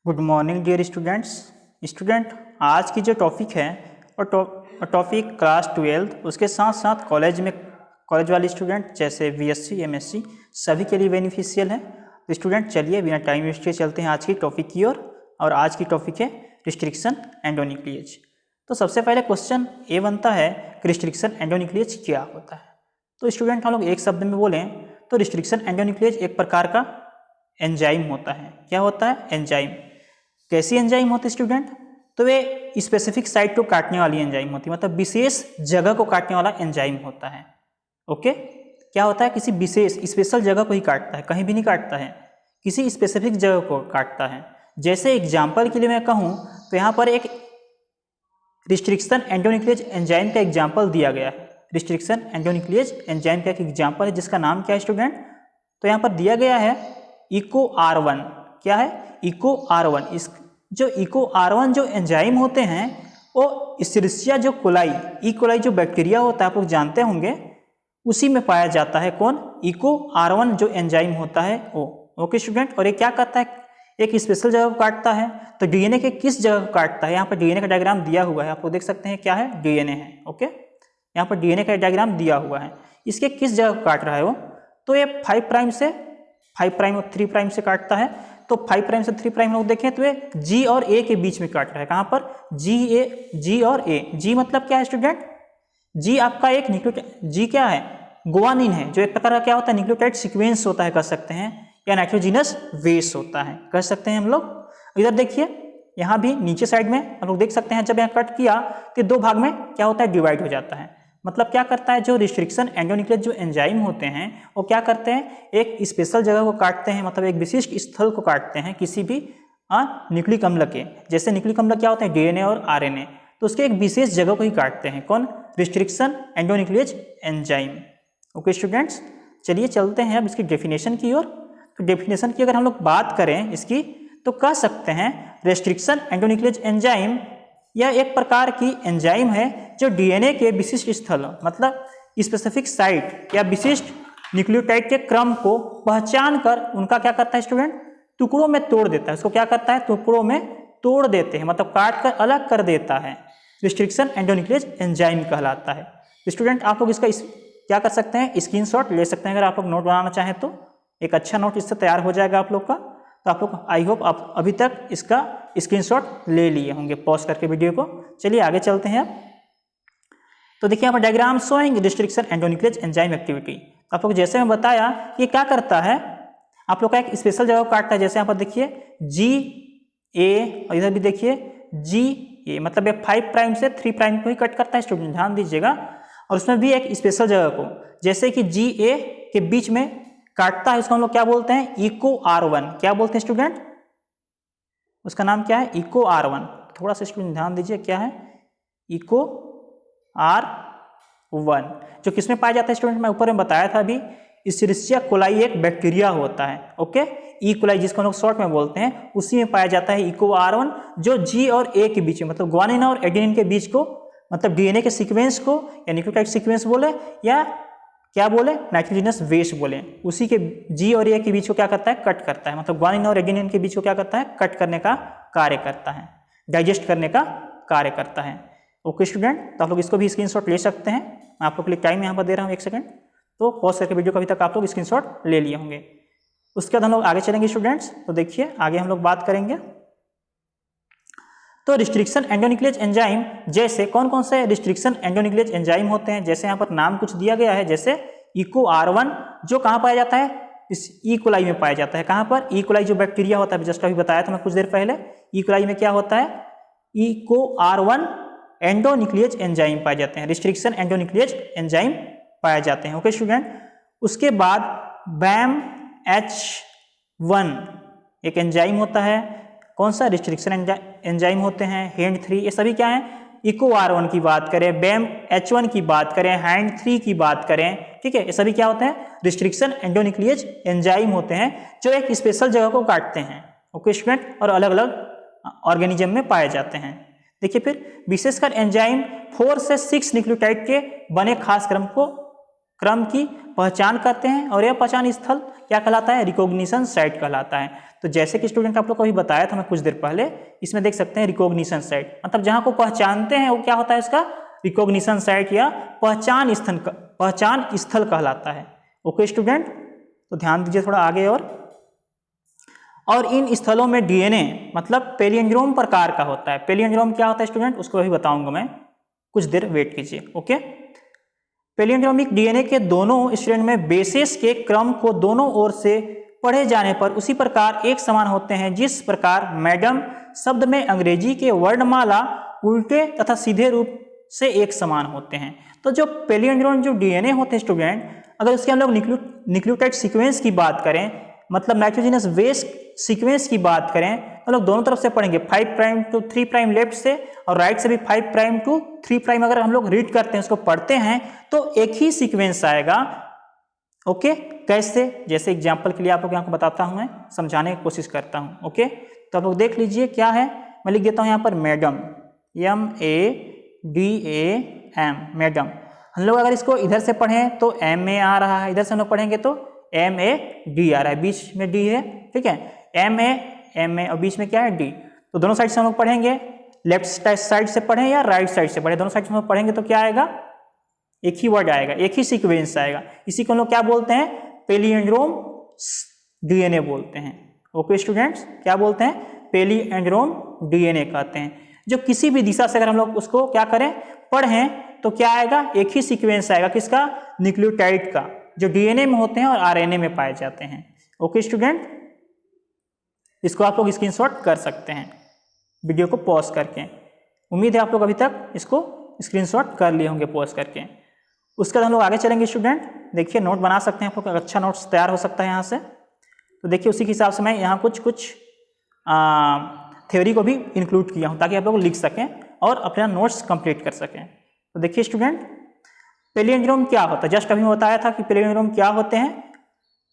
Good morning dear student. आज की जो टॉपिक है और टॉपिक क्लास 12 उसके साथ साथ कॉलेज वाले स्टूडेंट जैसे बीएससी एमएससी सभी के लिए बेनिफिशियल है। तो स्टूडेंट चलिए बिना टाइम वेस्ट किए चलते हैं आज की टॉपिक की ओर। और आज की टॉपिक है रिस्ट्रिक्शन एंडोन्यूक्लिएज। तो सबसे पहले क्वेश्चन ये बनता है कि रिस्ट्रिक्शन एंडोन्यूक्लिएज क्या होता है। तो स्टूडेंट हम लोग एक शब्द में बोलें तो रिस्ट्रिक्शन एंडोन्यूक्लिएज एक प्रकार का एंजाइम होता है। क्या होता है? एंजाइम। कैसी एंजाइम होती है स्टूडेंट? तो वे स्पेसिफिक साइट को काटने वाली एंजाइम होती है, मतलब विशेष जगह को काटने वाला एंजाइम होता है। ओके, क्या होता है? किसी विशेष स्पेशल जगह को ही काटता है, कहीं भी नहीं काटता है, किसी स्पेसिफिक जगह को काटता है। जैसे एग्जाम्पल के लिए मैं कहूँ तो यहाँ पर एक रिस्ट्रिक्शन एंडोन्यूक्लिएज एंजाइम का एग्जाम्पल दिया गया है। रिस्ट्रिक्शन एंडोन्यूक्लिएज एंजाइम का एक एग्जाम्पल है जिसका नाम क्या है स्टूडेंट? तो यहाँ पर दिया गया है इको R1। क्या है? Eco R1। इस जो इको R1 जो एंजाइम होते हैं वो इशरिशिया जो कोलाई ई कोलाई जो बैक्टीरिया होता है आप लोग जानते होंगे, उसी में पाया जाता है। कौन? इको R1 जो एंजाइम होता है वो। ओके स्टूडेंट, और ये क्या करता है? एक स्पेशल जगह को काटता है। तो डीएनए के किस जगह को काटता है? यहाँ पर डीएनए का डायग्राम दिया हुआ है, आप लोग देख सकते हैं। क्या है? डीएनए है। ओके, यहाँ पर डीएनए का डायग्राम दिया हुआ है। इसके किस जगह को काट रहा है वो? तो ये 5 प्राइम से 5 प्राइम और 3 प्राइम से काटता है। तो 5 प्राइम से 3 प्राइम लोग देखें तो ये जी और ए के बीच में काट रहा है। कहाँ पर? जी और ए। जी मतलब क्या है स्टूडेंट? जी आपका एक न्यूक्लियोटाइड, जी क्या है? गुआनिन है, जो एक प्रकार का क्या होता है? न्यूक्लियोटाइड सीक्वेंस होता है, कह सकते हैं, या नाइट्रोजिनस बेस होता है, कह सकते हैं हम लोग। इधर देखिए, यहाँ भी नीचे साइड में हम लोग देख सकते हैं, जब यहाँ कट किया तो 2 भाग में क्या होता है? डिवाइड हो जाता है। मतलब क्या करता है? जो रिस्ट्रिक्शन एंडोन्यूक्लिएज जो एंजाइम होते हैं वो क्या करते हैं? एक स्पेशल जगह को काटते हैं, मतलब एक विशिष्ट स्थल को काटते हैं किसी भी न्यूक्लिक अम्ल के। जैसे न्यूक्लिक अम्ल क्या होते हैं? डीएनए और आरएनए। तो उसके एक विशेष जगह को ही काटते हैं। कौन? Restriction endonuclease enzyme. Okay students, चलिए चलते हैं अब इसकी डेफिनेशन की ओर। तो डेफिनेशन की अगर हम लोग बात करें इसकी, तो कह सकते हैं रिस्ट्रिक्शन एंडोन्यूक्लिएज एंजाइम यह एक प्रकार की एंजाइम है जो डीएनए के विशिष्ट स्थल, मतलब स्पेसिफिक साइट या विशिष्ट न्यूक्लियोटाइड के क्रम को पहचान कर उनका क्या करता है स्टूडेंट? टुकड़ों में तोड़ देता है। उसको क्या करता है? टुकड़ों में तोड़ देते हैं, मतलब काट कर अलग कर देता है। रिस्ट्रिक्शन एंडोन्यूक्लिएज एंजाइम कहलाता है। स्टूडेंट आप लोग इसका क्या कर सकते हैं? स्क्रीनशॉट ले सकते हैं। अगर आप लोग नोट बनाना चाहें तो एक अच्छा नोट इससे तैयार हो जाएगा आप लोग का। तो आप लोग आई होप आप अभी तक इसका स्क्रीनशॉट ले लिए होंगे पॉज करके वीडियो को। चलिए आगे चलते हैं। तो देखिए यहाँ पर diagram showing restriction endonuclease enzyme activity. आप लोग जैसे मैं बताया ये क्या करता है, आप लोग का एक स्पेशल जगह को काटता है। जैसे यहाँ पर देखिए जी ए, और इधर भी देखिए जी ए, मतलब ये 5 प्राइम से 3 प्राइम को ही कट करता है स्टूडेंट, ध्यान दीजिएगा। और उसमें भी एक स्पेशल जगह को, जैसे कि जी ए के बीच में काटता है, उसको हम लोग क्या बोलते हैं? Eco R1। क्या बोलते हैं स्टूडेंट? उसका नाम क्या है? Eco R1। थोड़ा सा स्टूडेंट ध्यान दीजिए, क्या है? इको R1, जो किसमें पाया जाता है स्टूडेंट? मैं ऊपर में बताया था अभी, इशरिशिया कोलाई एक बैक्टीरिया होता है। ओके, ई कोलाई जिसको हम लोग शॉर्ट में बोलते हैं, उसी में पाया जाता है इको R1, जो जी और ए के बीच में, मतलब ग्वानिन और एडेनिन के बीच को, मतलब डीएनए के सीक्वेंस को या न्यूक्लियोटाइड सीक्वेंस बोले या क्या बोले? नाइट्रोजिनस बेस बोले, उसी के जी और ए के बीच को क्या करता है? कट करता है। मतलब ग्वानिन और एडेनिन के बीच को क्या करता है? कट करने का कार्य करता है, डाइजेस्ट करने का कार्य करता है। ओके स्टूडेंट, तो आप लोग इसको भी स्क्रीनशॉट ले सकते हैं। मैं आप लोग के लिए टाइम यहाँ पर दे रहा हूँ 1 सेकंड, तो पॉज करके वीडियो को अभी तक आप लोग स्क्रीनशॉट ले लिए होंगे। उसके बाद हम लोग आगे चलेंगे स्टूडेंट्स। तो देखिए आगे हम लोग बात करेंगे। तो रिस्ट्रिक्शन एंडोन्यूक्लिएज एंजाइम, जैसे कौन कौन से रिस्ट्रिक्शन एंडोन्यूक्लिएज एंजाइम होते हैं? जैसे यहाँ पर नाम कुछ दिया गया है, जैसे इको R1, जो कहाँ पाया जाता है? इस ई कोलाई में पाया जाता है। कहाँ पर? ई कोलाई जो बैक्टीरिया होता है, जस्ट अभी बताया था मैं कुछ देर पहले। ई कोलाई में क्या होता है? इको R1 एंडोन्यूक्लिएज एंजाइम पाए जाते हैं, रिस्ट्रिक्शन एंडोन्यूक्लिएज एंजाइम पाए जाते हैं। ओके स्टूडेंट, उसके बाद BAMH1 एक एंजाइम होता है। कौन सा? रिस्ट्रिक्शन एंजाइम होते हैं। HAND3, ये सभी क्या है? इको R1 की बात करें, BAMH1 की बात करें, HAND3 की बात करें, ठीक है, ये सभी क्या होते हैं? रिस्ट्रिक्शन एंडोन्यूक्लिएज एंजाइम होते हैं जो एक स्पेशल जगह को काटते हैं। ओके स्टूडेंट, और अलग अलग ऑर्गेनिज्म में पाए जाते हैं। देखिए फिर विशेषकर एंजाइम 4 से 6 न्यूक्लियोटाइड के बने खास क्रम को क्रम की पहचान करते हैं और यह पहचान स्थल क्या कहलाता है, रिकॉग्निशन साइट कहलाता है। तो जैसे कि स्टूडेंट आप लोग को अभी बताया था मैं कुछ देर पहले, इसमें देख सकते हैं रिकॉग्निशन साइट, मतलब जहां को पहचानते हैं वो क्या होता है, इसका रिकॉग्निशन साइट या पहचान स्थल कहलाता है। ओके स्टूडेंट, तो ध्यान दीजिए थोड़ा आगे। और इन स्थलों में डीएनए मतलब पैलियंड्रोम प्रकार का होता है। पैलियंड्रोम क्या होता है स्टूडेंट, उसको अभी बताऊंगा मैं, कुछ देर वेट कीजिए। ओके, पैलियंड्रोमिक डीएनए के दोनों स्ट्रैंड में बेसेस के क्रम को दोनों ओर से पढ़े जाने पर उसी प्रकार एक समान होते हैं, जिस प्रकार मैडम शब्द में अंग्रेजी के वर्णमाला उल्टे तथा सीधे रूप से एक समान होते हैं। तो जो पैलियंड्रोम जो डीएनए होते हैं स्टूडेंट, अगर उसके हम लोग न्यूक्लियोटाइड सीक्वेंस की बात करें, मतलब नाइट्रोजनस बेस सीक्वेंस की बात करें, तो लोग दोनों तरफ से पढ़ेंगे, 5 प्राइम टू 3 प्राइम लेफ्ट से और राइट से भी 5 प्राइम टू 3 प्राइम अगर हम लोग रीड करते हैं, उसको पढ़ते हैं तो एक ही सीक्वेंस आएगा। ओके, कैसे, जैसे एग्जांपल के लिए आप लोग यहाँ को बताता हूँ, मैं समझाने की कोशिश करता हूँ। ओके, तो आप लोग देख लीजिए क्या है, मैं लिख देता हूँ यहाँ पर मैडम, MADAM, मैडम। हम लोग अगर इसको इधर से पढ़ें तो MA आ रहा है, इधर से हम लोग पढ़ेंगे तो MAD आ रहा है, बीच में D है, ठीक है, MA और बीच में क्या है D। तो दोनों साइड से हम लोग पढ़ेंगे, लेफ्ट साइड से पढ़ें या राइट साइड से पढ़ें, दोनों साइड से हम लोग पढ़ेंगे तो क्या आएगा, एक ही वर्ड आएगा, एक ही सीक्वेंस आएगा। इसी को हम लोग क्या बोलते हैं, पैलियंड्रोम डीएनए बोलते हैं। ओके स्टूडेंट्स, क्या बोलते हैं, पैलियंड्रोम डीएनए कहते हैं। जो किसी भी दिशा से अगर हम लोग उसको क्या करें, पढ़ें तो क्या आएगा, एक ही सीक्वेंस आएगा, किसका, न्यूक्लियोटाइड का, जो डीएनए में होते हैं और आरएनए में पाए जाते हैं। ओके स्टूडेंट, इसको आप लोग स्क्रीनशॉट कर सकते हैं वीडियो को पॉज करके। उम्मीद है आप लोग अभी तक इसको स्क्रीनशॉट कर लिए होंगे पॉज करके। उसके बाद हम लोग आगे चलेंगे स्टूडेंट। देखिए नोट बना सकते हैं आप लोग, अच्छा नोट्स तैयार हो सकता है यहाँ से। तो देखिए उसी के हिसाब से मैं यहाँ कुछ थ्योरी को भी इंक्लूड किया हूँ ताकि आप लोग लिख सकें और अपना नोट्स कंप्लीट कर सकें। तो देखिए स्टूडेंट, पैलियंड्रोम क्या होता है, जस्ट अभी मैं बताया था कि पैलियंड्रोम क्या होते हैं।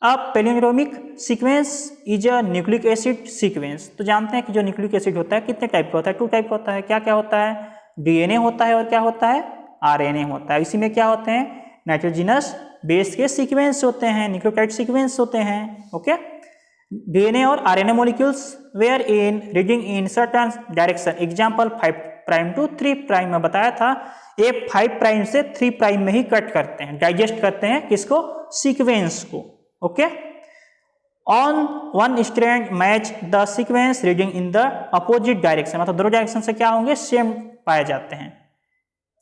अब palindromic sequence is a nucleic acid sequence. तो जानते हैं कि जो न्यूक्लिक एसिड होता है कितने टाइप का होता है, 2 टाइप का होता है। क्या क्या होता है, डीएनए होता है और क्या होता है, आरएनए होता है। इसी में क्या होते हैं, नाइट्रोजनस बेस के सीक्वेंस होते हैं, न्यूक्लियोटाइड सीक्वेंस होते हैं। ओके, डीएनए और RNA molecules were in reading in certain direction, example 5 prime to 3 prime में बताया था, ये 5 प्राइम से 3 प्राइम में ही कट करते हैं, डाइजेस्ट करते हैं किसको, सीक्वेंस को। Okay, on one strand match the sequence reading in the opposite direction, मतलब दोनों डायरेक्शन से क्या होंगे, सेम पाए जाते हैं।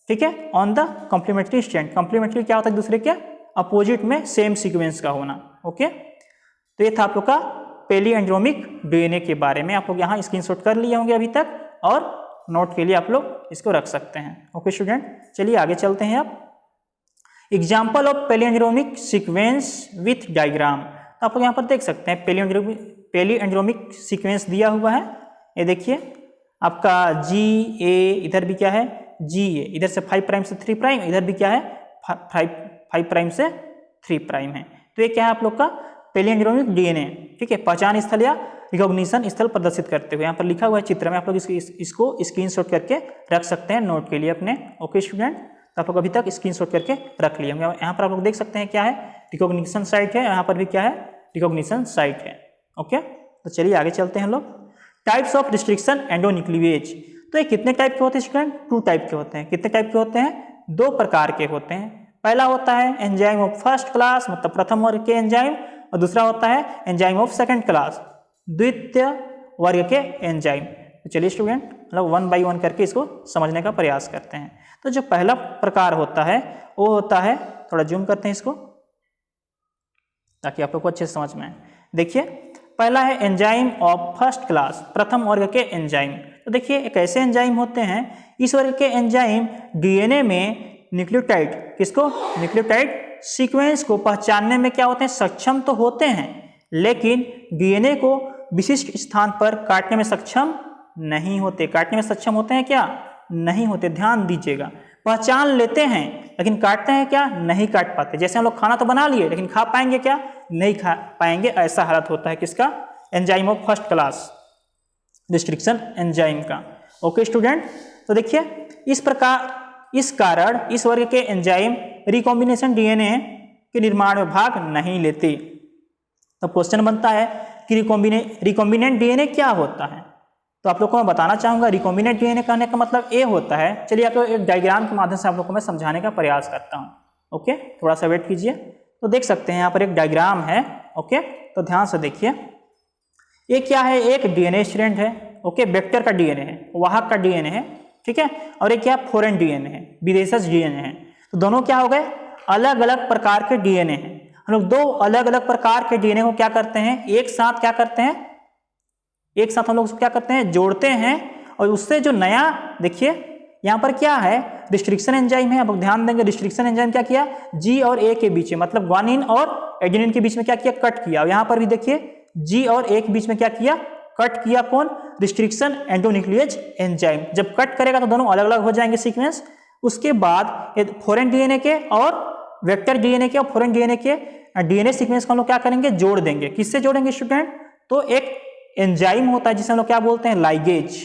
ठीक है, on the complementary strand, complementary क्या होता है, दूसरे के अपोजिट में सेम सीक्वेंस का होना। ओके, तो ये था आप लोग का पैलियंड्रोमिक डीएनए के बारे में। आप लोग यहाँ स्क्रीनशॉट कर लिए होंगे अभी तक और नोट के लिए आप लोग इसको रख सकते हैं। ओके स्टूडेंट, चलिए आगे चलते हैं। आप example of palindromic sequence with diagram, तो आप लोग यहाँ पर देख सकते हैं पैलियंड्रोमिक सीक्वेंस दिया हुआ है। ये देखिए आपका GA, इधर भी क्या है GA, इधर से 5 प्राइम से 3 प्राइम, इधर भी क्या है 5 प्राइम से 3 प्राइम है। तो ये क्या है आप लोग का पैलियंड्रोमिक डीएनए। ठीक है, पहचान स्थल या रिकॉग्निशन स्थल प्रदर्शित करते हुए यहाँ पर लिखा हुआ है चित्र में, आप लोग इसको स्क्रीनशॉट करके रख सकते हैं नोट के लिए अपने। ओके स्टूडेंट, तो आप लोग अभी तक स्क्रीनशॉट करके रख लिए होंगे। यहाँ पर आप लोग देख सकते हैं क्या है, रिकॉग्निशन साइट है, यहाँ पर भी क्या है, रिकॉग्निशन साइट है। ओके, तो चलिए आगे चलते हैं हम लोग। टाइप्स ऑफ रिस्ट्रिक्शन एंडोन्यूक्लिएज, तो ये कितने टाइप के होते हैं स्टूडेंट, 2 टाइप के होते हैं। कितने टाइप के होते हैं, 2 प्रकार के होते हैं। पहला होता है एंजाइम ऑफ फर्स्ट क्लास, मतलब प्रथम वर्ग के एंजाइम, और दूसरा होता है एंजाइम ऑफ सेकंड क्लास, द्वितीय वर्ग के एंजाइम। तो चलिए स्टूडेंट, मतलब 1 बाय 1 करके इसको समझने का प्रयास करते हैं। तो जो पहला प्रकार होता है वो होता है, थोड़ा जूम करते हैं इसको ताकि आप लोग को अच्छे से समझ में आए। देखिए पहला है एंजाइम ऑफ फर्स्ट क्लास, प्रथम वर्ग के एंजाइम। तो देखिए एक ऐसे एंजाइम होते हैं, इस वर्ग के एंजाइम डीएनए में न्यूक्लियोटाइड, किसको, न्यूक्लियोटाइड सीक्वेंस को पहचानने में क्या होते हैं, सक्षम तो होते हैं, लेकिन डीएनए को विशिष्ट स्थान पर काटने में सक्षम नहीं होते। काटने में सक्षम होते हैं क्या, नहीं होते। ध्यान दीजिएगा, पहचान लेते हैं लेकिन काटते हैं क्या, नहीं काट पाते। जैसे हम लोग खाना तो बना लिए लेकिन खा पाएंगे क्या, नहीं खा पाएंगे। ऐसा हालत होता है किसका, enzyme of first class restriction enzyme का। ओके स्टूडेंट, तो देखिए इस प्रकार इस कारण इस वर्ग के एंजाइम रिकॉम्बिनेशन डीएनए के निर्माण में भाग नहीं लेते। तो क्वेश्चन बनता है कि रिकॉम्बिनेंट डीएनए क्या होता है। तो आप लोग को मैं बताना चाहूंगा रिकॉम्बिनेंट डीएनए कहने का मतलब ये होता है, चलिए आपको एक डायग्राम के माध्यम से आप लोग को मैं समझाने का प्रयास करता हूँ। ओके, थोड़ा सा वेट कीजिए। तो देख सकते हैं यहाँ पर एक डायग्राम है। ओके, तो ध्यान से देखिए, ये क्या है, एक डीएनए स्ट्रैंड है। ओके, वेक्टर का डीएनए है, वाहक का डीएनए है, ठीक है। और एक क्या फॉरेन डीएनए है, विदेशज डीएनए है। तो दोनों क्या हो गए, अलग अलग प्रकार के डीएनए हैं। हम लोग दो अलग अलग प्रकार के डीएनए को क्या करते हैं, एक साथ क्या करते हैं, एक साथ हम लोग उसको क्या करते हैं, जोड़ते हैं। और उससे जो नया, देखिए यहाँ पर क्या है, रिस्ट्रिक्शन एंजाइम है। अब ध्यान देंगे, रिस्ट्रिक्शन एंजाइम क्या किया, जी और ए के बीच में, मतलब ग्वानिन और एडेनिन के बीच में क्या किया, कट किया। और यहाँ पर भी देखिए जी और ए के बीच में क्या किया, कट किया। कौन, रिस्ट्रिक्शन एंडोन्यूक्लियेज एंजाइम। जब कट करेगा तो दोनों अलग अलग हो जाएंगे सीक्वेंस। उसके बाद फॉरेन डीएनए के और वेक्टर डीएनए के और फॉरेन डीएनए के डीएनए सीक्वेंस को हम लोग क्या करेंगे, जोड़ देंगे। किससे जोड़ेंगे स्टूडेंट, तो एक एंजाइम होता है जिसे हम लोग क्या बोलते हैं, लाइगेज।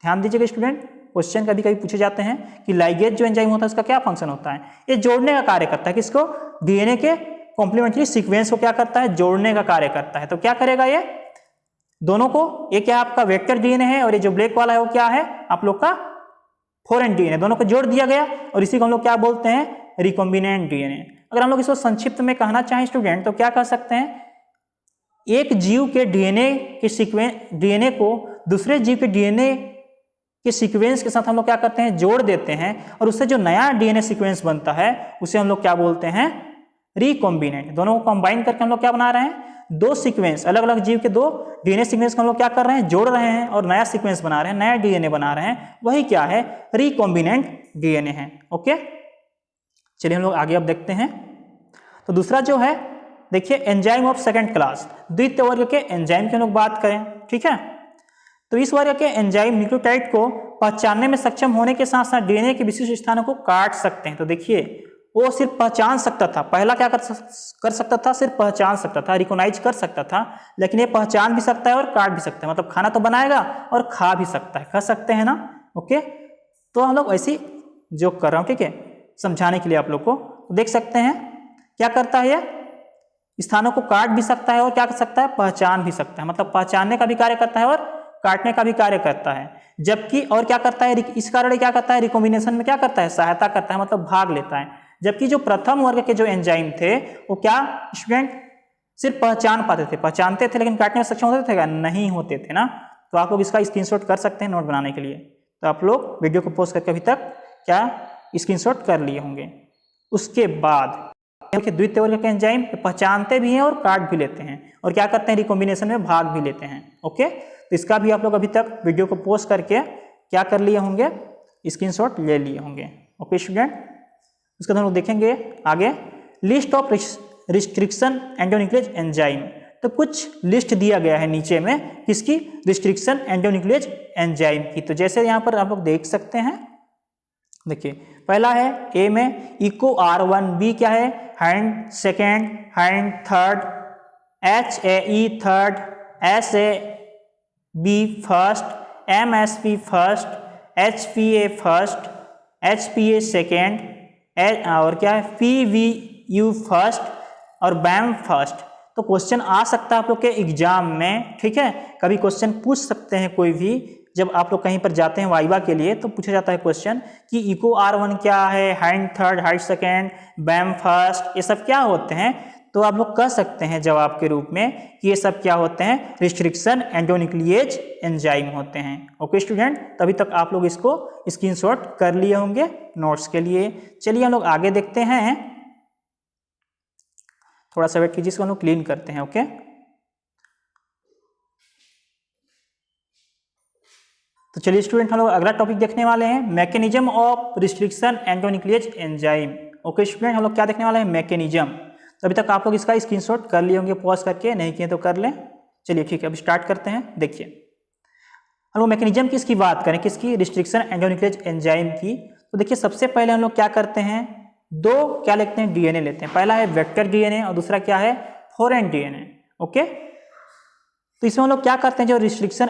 ध्यान दीजिएगा स्टूडेंट, क्वेश्चन कभी कभी पूछे जाते हैं कि लाइगेज जो एंजाइम होता है उसका क्या फंक्शन होता है। ये जोड़ने का कार्य करता है, किसको, डीएनए के कॉम्प्लीमेंट्री सीक्वेंस को क्या करता है, जोड़ने का कार्य करता है। तो क्या करेगा ये दोनों को, ये क्या आपका वेक्टर डीएनए है और ये जो ब्लैक वाला है वो क्या है आप लोग का फॉरेन डीएनए। दोनों को जोड़ दिया गया और इसी को हम लोग क्या बोलते हैं, रिकॉम्बिनेंट डीएनए। अगर हम लोग इसको संक्षिप्त में कहना चाहें स्टूडेंट तो क्या कह सकते हैं, एक जीव के डीएनए के सीक्वेंस, डीएनए को दूसरे जीव के डीएनए के सीक्वेंस के साथ हम लोग क्या करते हैं, जोड़ देते हैं। और उससे जो नया डीएनए सीक्वेंस बनता है उसे हम लोग क्या बोलते हैं, रिकॉम्बिनेंट। दोनों को कंबाइन करके हम लोग क्या बना रहे हैं, दो सीक्वेंस, अलग अलग जीव के दो डीएनए सीक्वेंस को हम लोग क्या कर रहे हैं, जोड़ रहे हैं और नया सीक्वेंस बना रहे हैं, नया डीएनए बना रहे हैं। वही क्या है, रिकॉम्बिनेंट डीएनए है। ओके, चलिए हम लोग आगे अब देखते हैं। तो दूसरा जो है, देखिए एंजाइम ऑफ सेकंड क्लास, द्वितीय वर्ग के एंजाइम की हम लोग बात करें, ठीक है। तो इस वर्ग के एंजाइम न्यूक्लियोटाइड को पहचानने में सक्षम होने के साथ साथ डीएनए के विशिष्ट स्थानों को काट सकते हैं। तो देखिए वो सिर्फ पहचान सकता था, पहला क्या कर सकता था, सिर्फ पहचान सकता था, रिकॉग्नाइज कर सकता था। लेकिन ये पहचान भी सकता है और काट भी सकता है, मतलब खाना तो बनाएगा और खा भी सकता है, खा सकते हैं ना। ओके, तो हम लोग ऐसी जो कर रहा हूँ, ठीक है, समझाने के लिए आप लोग को। तो देख सकते हैं क्या करता है, ये स्थानों को काट भी सकता है और क्या कर सकता है, पहचान भी सकता है। मतलब पहचानने का भी कार्य करता है और काटने का भी कार्य करता है। जबकि और क्या करता है, इस कारण क्या करता है, रिकॉम्बिनेशन में क्या करता है, सहायता करता है, मतलब भाग लेता है। जबकि जो प्रथम वर्ग के जो एंजाइम थे वो क्या स्टूडेंट, सिर्फ पहचान पाते थे, पहचानते थे लेकिन काटने में सक्षम होते थे क्या, नहीं होते थे ना। तो आप लोग इसका स्क्रीनशॉट कर सकते हैं नोट बनाने के लिए। तो आप लोग वीडियो को पोस्ट करके अभी तक क्या स्क्रीनशॉट कर लिए होंगे। उसके बाद द्वितीय वर्ग के एंजाइम पहचानते भी हैं और काट भी लेते हैं और क्या करते हैं, रिकॉम्बिनेशन में भाग भी लेते हैं। ओके, तो इसका भी आप लोग अभी तक वीडियो को पोस्ट करके क्या कर लिए होंगे, स्क्रीनशॉट ले लिए होंगे। ओके स्टूडेंट, उसके बाद हम लोग देखेंगे आगे list of restriction endonuclease enzyme. तो कुछ लिस्ट दिया गया है नीचे में किसकी, रिस्ट्रिक्शन एंडोन्यूक्लियेज एंजाइम की। तो जैसे यहाँ पर आप लोग देख सकते हैं, देखिए पहला है ए में इको R1, बी क्या है, hand second, hand third, HAE third, SAB first, MSP first, HPA first, HPA second, और क्या है PVU फर्स्ट और BAM फर्स्ट। तो क्वेश्चन आ सकता है आप लोग के एग्जाम में, ठीक है, कभी क्वेश्चन पूछ सकते हैं कोई भी, जब आप लोग कहीं पर जाते हैं वाइवा के लिए तो पूछा जाता है क्वेश्चन कि इको R1 क्या है, Hind third, Hind second, Bam first, ये सब क्या होते हैं। तो आप लोग कह सकते हैं जवाब के रूप में कि ये सब क्या होते हैं, रिस्ट्रिक्शन एंडोन्यूक्लियेज एंजाइम होते हैं। ओके स्टूडेंट, तभी तक आप लोग इसको स्क्रीनशॉट कर लिए होंगे नोट्स के लिए। चलिए हम लोग आगे देखते हैं, थोड़ा सा वेट कीजिए, इसको हम लोग क्लीन करते हैं। ओके, तो चलिए स्टूडेंट हम लोग अगला टॉपिक देखने वाले हैं, mechanism of restriction endonuclease enzyme. Okay student, हम लोग क्या देखने वाले हैं, मैकेनिज्म। तो अभी तक आप लोग इसका स्क्रीनशॉट कर लिए होंगे, पॉज करके, नहीं किए तो कर लें। चलिए ठीक है, अब स्टार्ट करते हैं। देखिए हम लोग मैकेनिज्म किसकी बात करें, किसकी, रिस्ट्रिक्शन एंडोन्यूक्लियेज एंजाइम की। तो देखिए सबसे पहले हम लोग क्या करते हैं, दो क्या लेते हैं, डीएनए लेते हैं। पहला है वेक्टर डीएनए और दूसरा क्या है, फॉरेन डीएनए। ओके, तो इसमें हम लोग क्या करते हैं, जो रिस्ट्रिक्शन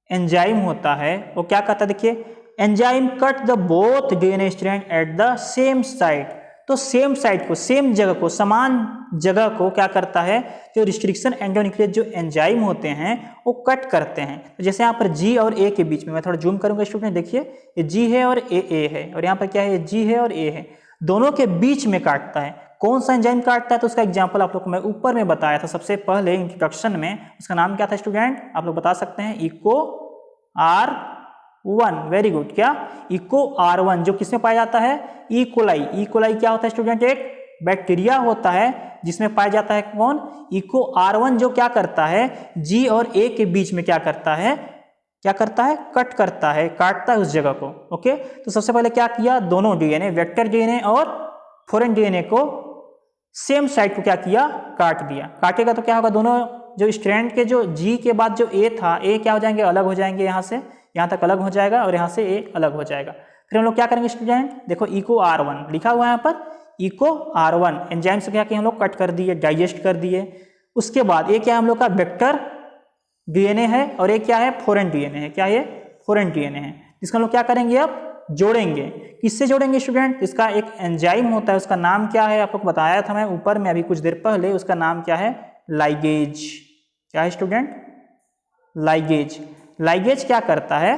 एंजाइम होता है वो क्या करता है, देखिए enzyme cut the both DNA strand at the same site. तो सेम साइट को, सेम जगह को, समान जगह को क्या करता है, जो रिस्ट्रिक्शन एंडोन्यूक्लियस जो एंजाइम होते हैं वो कट करते हैं। तो जैसे यहाँ पर जी और ए के बीच में, मैं थोड़ा जूम करूंगा स्टूडेंट, देखिए ये जी है और ए है, और यहाँ पर क्या है, ये जी है और ए है, दोनों के बीच में काटता है। कौन सा एंजाइम काटता है, तो उसका एग्जाम्पल आप लोग को मैं ऊपर में बताया था सबसे पहले इंट्रोडक्शन में। उसका नाम क्या था स्टूडेंट, आप लोग बता सकते हैं, इको R1। Very good. क्या, इको R1, जो किसमें पाया जाता है, ई कोलाई। ई कोलाई क्या होता है स्टूडेंट, एक बैक्टीरिया होता है जिसमें पाया जाता है कौन, इको R1, जो क्या करता है, जी और ए के बीच में क्या करता है, क्या करता है, कट करता है, काटता है उस जगह को। ओके, तो सबसे पहले क्या किया, दोनों डीएनए, वेक्टर डीएनए और फॉरेन डीएनए को सेम साइड को क्या किया, काट दिया। काटेगा तो क्या होगा, दोनों जो स्ट्रैंड के जो जी के बाद जो ए था, ए क्या हो जाएंगे, अलग हो जाएंगे, यहाँ से यहाँ तक अलग हो जाएगा और यहाँ से ए अलग हो जाएगा। फिर हम लोग क्या करेंगे स्टूडेंट, देखो इको R1 लिखा हुआ है यहाँ पर, इको R1 एंजाइम से क्या किया, हम लोग कट कर दिए, डाइजेस्ट कर दिए। उसके बाद ये क्या, हम लोग का वेक्टर डीएनए है और एक क्या है, फॉरेन डीएनए है। क्या, ये फॉरेन डीएनए है, इसका हम लोग क्या करेंगे, अब जोड़ेंगे। किससे जोड़ेंगे स्टूडेंट, इसका एक एंजाइम होता है, उसका नाम क्या है, आपको बताया था मैं ऊपर में अभी कुछ देर पहले, उसका नाम क्या है, लाइगेज। क्या है स्टूडेंट, लाइगेज। लाइगेज क्या करता है,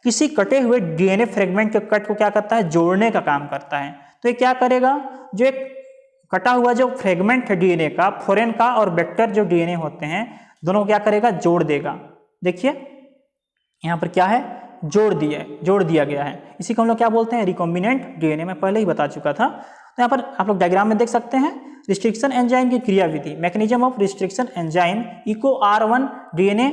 किसी कटे हुए डीएनए फ्रेगमेंट के कट को क्या करता है, जोड़ने का काम करता है। तो ये क्या करेगा, जो एक कटा हुआ जो फ्रेगमेंट है डीएनए का, फॉरेन का और वेक्टर जो डीएनए होते हैं, दोनों को क्या करेगा, जोड़ देगा। देखिए यहाँ पर क्या है, जोड़ दिया गया है। इसी को हम लोग क्या बोलते हैं, रिकॉम्बिनेंट डीएनए, मैं पहले ही बता चुका था। तो यहाँ पर आप लोग डायग्राम में देख सकते हैं, रिस्ट्रिक्शन एंजाइम की क्रियाविधि, mechanism of restriction enzyme, Eco R1 DNA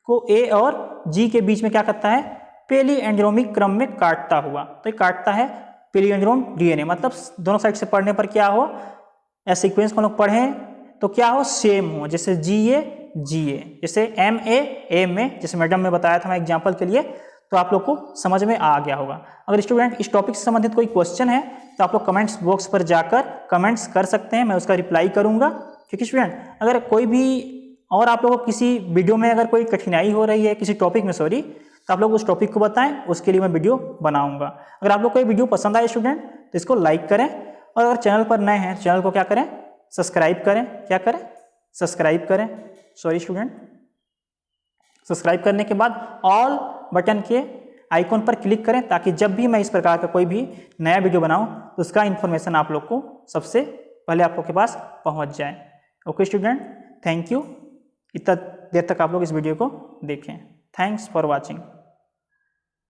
को ए और जी के बीच में क्या करता है, पेलिएंड्रोमिक क्रम में काटता हुआ। तो ये काटता है पेलिएंड्रोम डीएनए, मतलब दोनों साइड से पढ़ने पर क्या हो, या सीक्वेंस को लोग पढ़ें तो क्या हो, सेम हो, जैसे GA GA, जैसे MA, जैसे मैडम ने बताया था मैं एग्जांपल के लिए, तो आप लोग को समझ में आ गया होगा। अगर स्टूडेंट इस टॉपिक से संबंधित कोई क्वेश्चन है तो आप लोग कमेंट्स बॉक्स पर जाकर कमेंट्स कर सकते हैं, मैं उसका रिप्लाई करूंगा। क्योंकि स्टूडेंट अगर कोई भी और आप लोगों को किसी वीडियो में अगर कोई कठिनाई हो रही है, किसी टॉपिक में सॉरी, तो आप लोग उस टॉपिक को बताएं, उसके लिए मैं वीडियो बनाऊंगा। अगर आप लोग को ये वीडियो पसंद आए स्टूडेंट तो इसको लाइक करें, और अगर चैनल पर नए हैं चैनल को क्या करें, सब्सक्राइब करें। क्या करें, सब्सक्राइब करें, सॉरी स्टूडेंट। सब्सक्राइब करने के बाद ऑल बटन के आइकॉन पर क्लिक करें, ताकि जब भी मैं इस प्रकार का कोई भी नया वीडियो बनाऊं तो उसका इन्फॉर्मेशन आप लोग को सबसे पहले आप लोग के पास पहुंच जाए। Okay student, thank you. इतना देर तक आप लोग इस वीडियो को देखें। Thanks for watching.